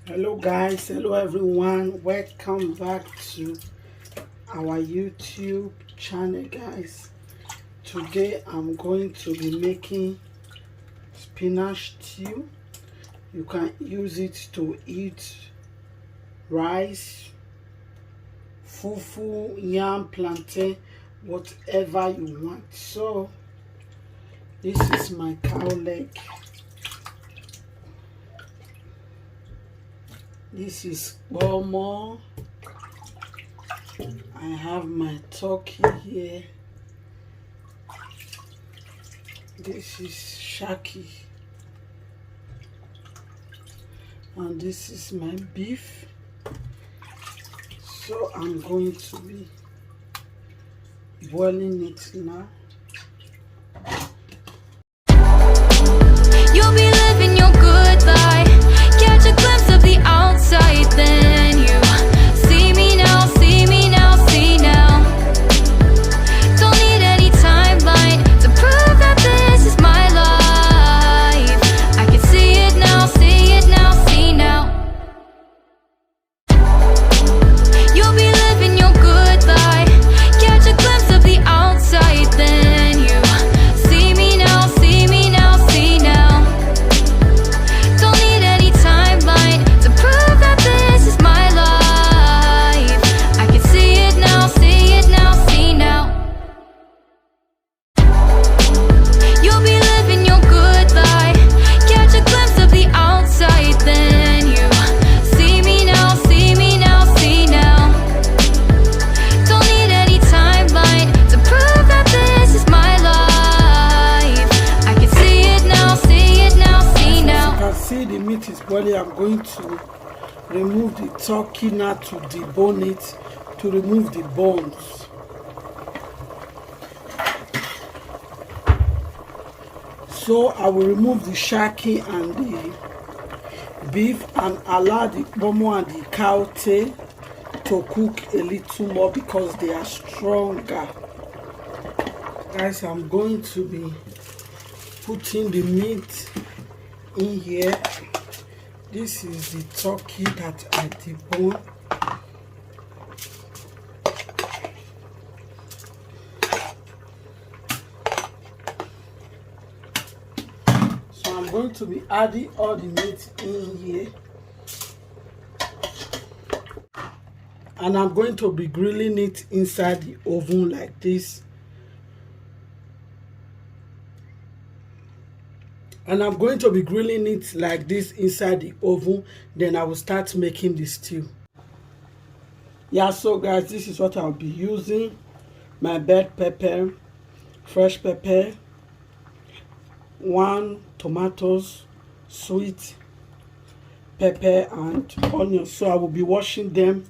Hello guys, hello everyone, welcome back to our YouTube channel guys. Today I'm going to be making spinach stew. You can use it to eat rice, fufu, yam, plantain, whatever you want. So this is my cow leg. This is bomo. I have my turkey here. This is shaki. And this is my beef. So I'm going to be boiling it now. You'll be living your good life. Catch a glimpse of the outside, then you see me now, see me now, see now. Don't need any timeline to prove that this is my life. I can see it now, see it now, see now. You'll be living your good life. Catch a glimpse of the outside, then you see me now, see me now, see now. Don't need any timeline to prove that this is my life. I can see it now, see it now, see now. You'll be living your good life. Catch a glimpse of the outside, then you see me now, see me now, see now. Don't need any timeline to prove that this is my life. I can see it now, see it now, see now. As you can see, the meat is boiling. I'm going to remove the turkey now to debone it, to remove the bones. So I will remove the shaki and the beef and allow the bomo and the cow tail to cook a little more because they are stronger. Guys, I'm going to be putting the meat in here. This is the turkey that I debone. So I'm going to be adding all the meat in here. And I'm going to be grilling it inside the oven like this. And I'm going to be grilling it like this inside the oven. Then I will start making the stew. Yeah, so guys, this is what I'll be using. My bell pepper, fresh pepper, 1 tomatoes, sweet pepper and onion. So I will be washing them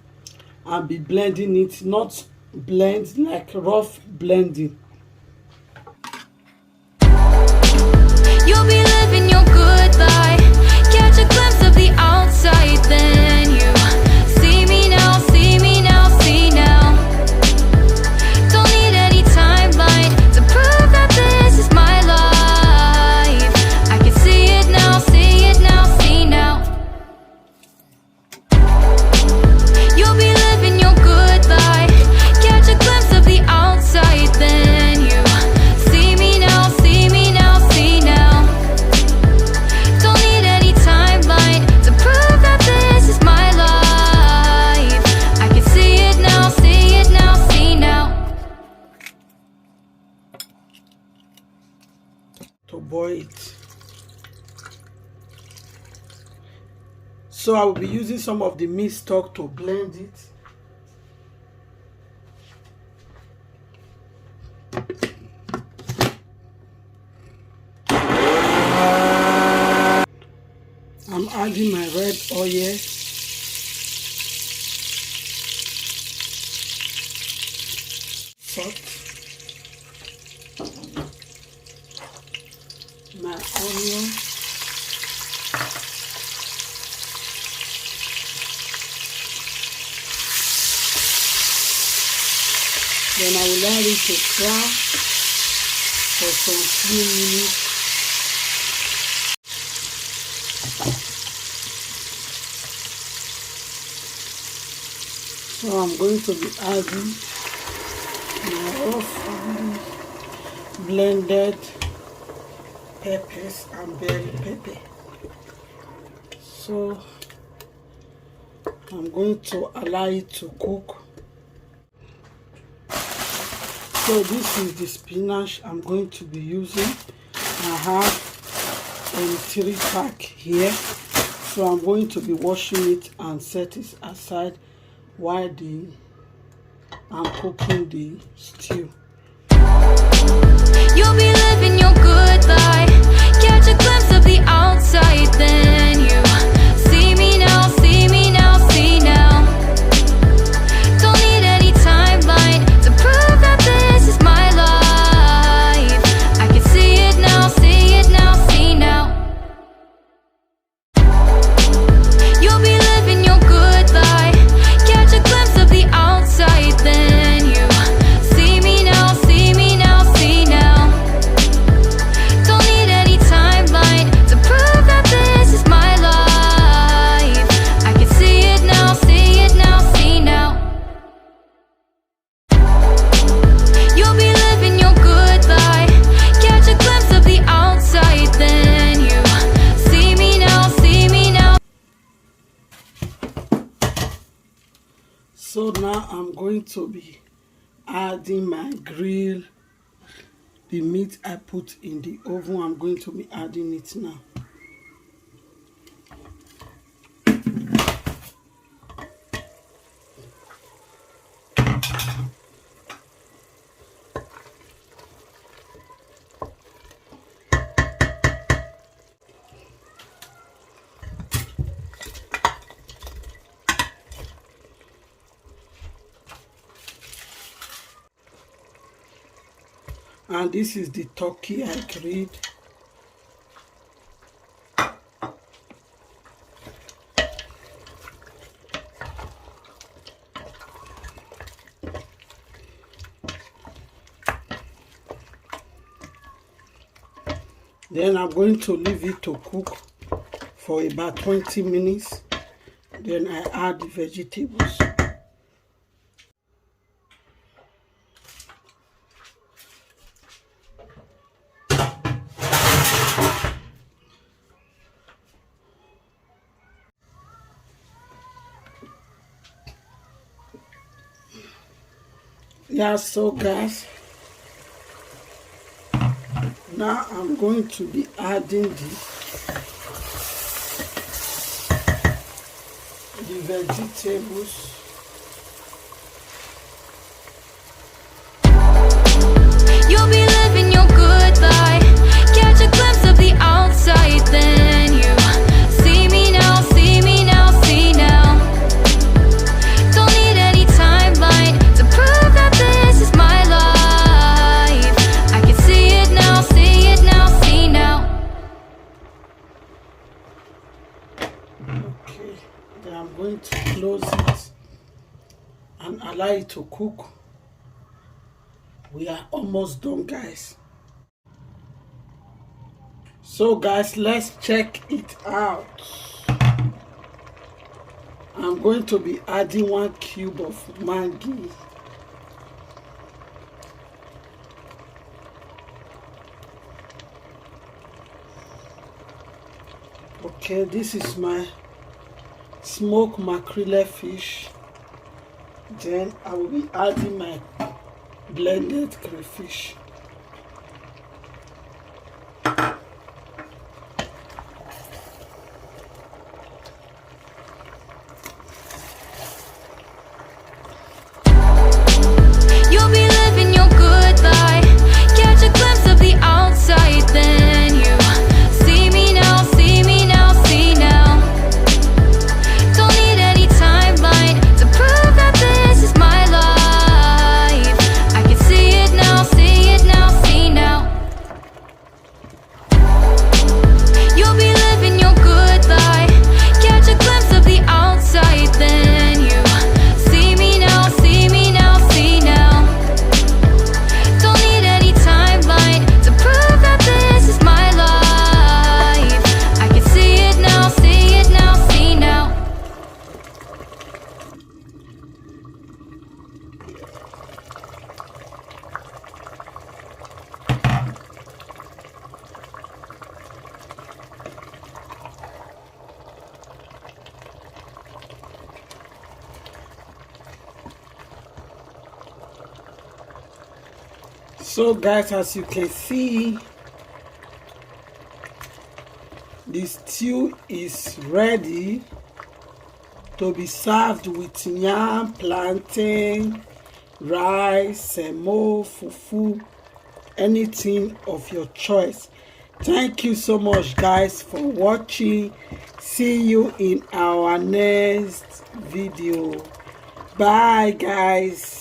and be blending it, not blend like rough blending. You'll be living your good life. Catch a glimpse of the outside, then you see me now, see me now, see now. Don't need any timeline to prove that this is my life. I can see it now, see it now, see now. You'll be living your good life. Catch a glimpse of the outside, then you see me now, see me now, see now. Don't need any timeline to prove that this is my life. I can see it now, see it now, see now. To boil it. So I will be using some of the meat stock to blend it. I'm adding my red oil. Salt. My onion. Then I will allow it to fry for some few minutes. So I'm going to be adding my roughly blended peppers and bell pepper. So I'm going to allow it to cook. So this is the spinach I'm going to be using. I have 3 pack here. So I'm going to be washing it and set it aside while I'm cooking the stew. You'll be living your good life. Catch a glimpse of the outside, then you see me now, see me now, see now. Don't need any timeline to prove that this is my life. I can see it now, see it now, see now. You'll be living your good life. Catch a glimpse of the outside, then you see me now, see me now, see now. Don't need any timeline to prove that this is my life. I can see it now, see it now, see now. You'll be living your good life. Catch a glimpse of the outside, then you see me now, see me now. So now I'm going to be adding my grill, the meat I put in the oven. I'm going to be adding it now. And this is the turkey I grilled. Then I'm going to leave it to cook for about 20 minutes. Then I add the vegetables. Yeah, so guys, now I'm going to be adding the vegetables. You'll be living your good life. Catch a glimpse of the outside, then you see me now, see me now, see now. Don't need any timeline to prove that this is my life. I can see it now, see it now, see now. Okay, then I'm going to close it and allow it to cook. We are almost done, guys. So guys, let's check it out. I'm going to be adding 1 cube of Maggi. Okay, this is my smoked mackerel fish. Then I will be adding my blended crayfish. You'll be living your good life. Catch a glimpse of the outside, then you see me now, see me now, see now. Don't need any timeline to prove that this is my life. I can see it now, see it So guys, as you can see, the stew is ready to be served with yam, plantain, rice, semo, fufu, anything of your choice. Thank you so much guys for watching. See you in our next video. Bye guys.